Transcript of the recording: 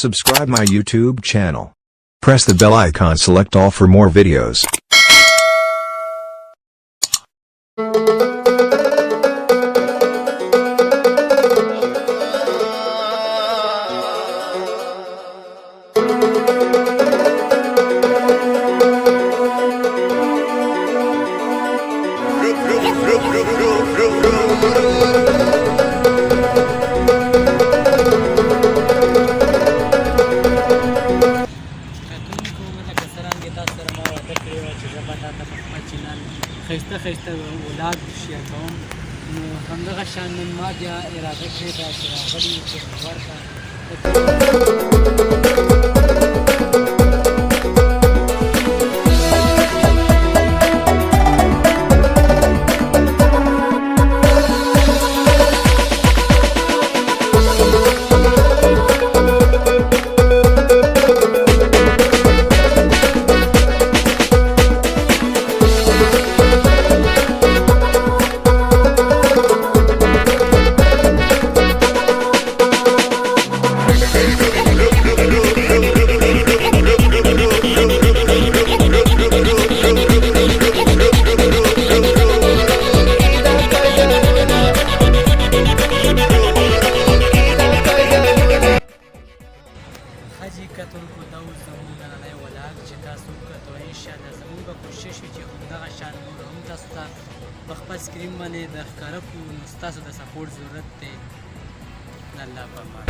Subscribe my YouTube channel. Press the bell icon, select all for more videos. خیسته اولاد شیعه کوم نو همدغه شان نن ما بیا اراده کړې ده چې راغلي پېښور کتونکو دا اوس زموږ نننی ولاګ چې تاسو وکتو انشاءالله زموږ به کوشش وي چې همدغه شان نور هم تاسو ته په خپل سکرین باندې د ښکاره کړو نو ستاسو د سپورټ ضرورت دی د الله په امان